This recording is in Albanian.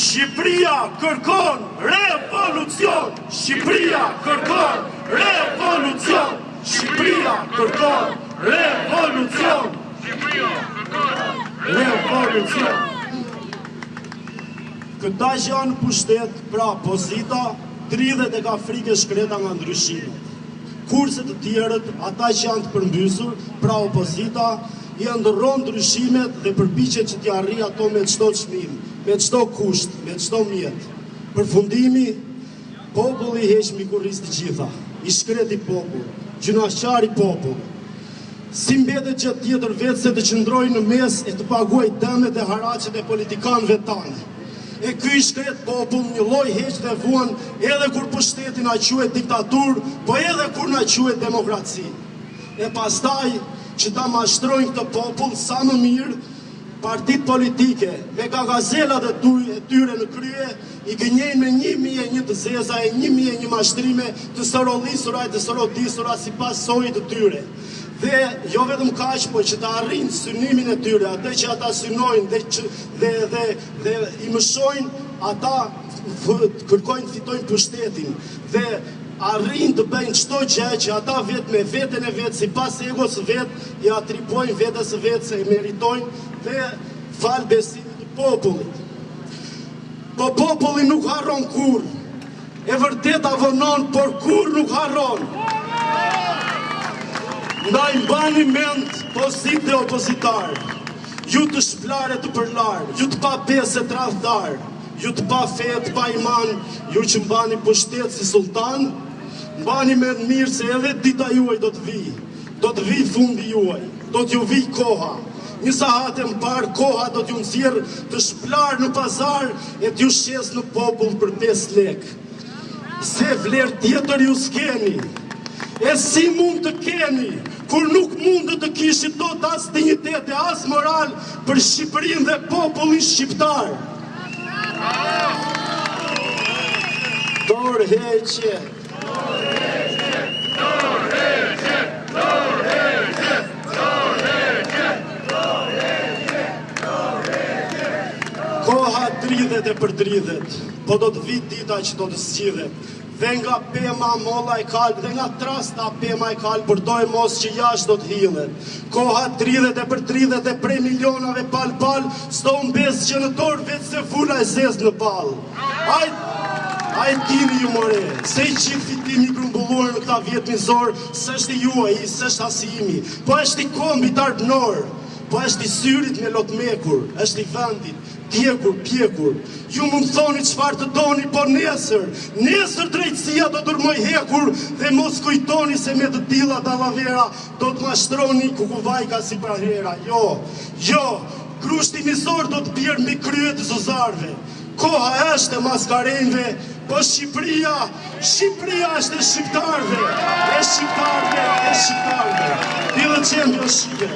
Shqipëria kërkon revolucion. Shqipëria kërkon revolucion. Shqipëria kërkon revolucion. Shqipëria kërkon revolucion. Këta që janë pushtet, pra pozita, dridhet e ka frikë shkreta nga ndryshimet. Kurse të tjerët, ata që janë të përmbysur, pra opozita, janë ndërron ndryshimet dhe përpiqet që t'ja arrijë ato me çdo çmim, me çdo kusht, me çdo mjet. Përfundimi, populli heq mikurrisë të gjitha, i shkreti popull, gjynaqari popull. Si mbetet gjë tjetër vetë se të qëndrojë në mes e të paguajë dëmet e haraqet e politikanëve tanë. E ky i shkret popull një lloj heq dhe vuan edhe kur pushteti na quhet diktaturë, po edhe kur na quhet demokraci. E pastaj që ta mashtrojnë këtë popull sa më mirë, partitë politike me gagazelat e tyre në krye i gënjejnë me 1001 të zeza e 1001 mashtrime të sorollisura e të sorodisura sipas sojit të tyre. Dhe jo vetëm kaq, po që ta arrijnë synimin e tyre, atë që ata synojnë dhe i mëshojnë, ata kërkojnë të fitojnë pushtetin dhe arrijnë të bëjnë çdo gjë që ata vetë me veten e vet, sipas egos vet, i atribuojnë vetes së vet se e meritojnë dhe fal besimit të popullit. Po populli nuk harron kurrë. E vërteta vonon, por kurrë nuk harron. Ndaj mbani mend pozitë dhe opozitar, ju të shplarë të përlar, ju të pa besë të radhdar, ju të pa fe të pa iman, ju që mbani pushtet si sultan, mbani mend mirë se edhe dita juaj do të vi fundi juaj, do t'ju vi koha. Një sahat e mbar koha do t'ju nxjerr të shplarë në pazar e t'ju shes në popull për 5 lekë. Se vlerë tjetër ju s'keni. E si mund të keni, kur nuk mund të kishit do të as dignitet e as moral për Shqipërinë dhe popullin shqiptar. Dorë heqje. Koha dridhet e përdridhet, po do të vi dita që do të zgjidhet. Dhe nga pema molla e kalb, dhe nga trasta pema e kalb, përdoj mos që jashtë do të hillet. Koha dridhet e përdridhet e prej milionave pal, s'do mbes që në dorë vetë se fula e zez në ball. Ai dini ju more, se i qitë fitimi grumbulluar në këta vjetë mizor, s'është i juaj, s'është as i imi, po është i kombit arpënor, po është i syrit me lotmekur, është i vendit, pjekur. Ju mund thoni çfarë të doni, po nesër drejtësia do dërmoj hekur dhe mos kujtoni se me të tilla dallavera do të mashtroni kukuvajka si prahera. Jo, krushti mizor do të bjerë mbi kryet të zozarve. Koha është e maskarenjve, po Shqipëria është e shqiptarve. Tillë qenë do shije.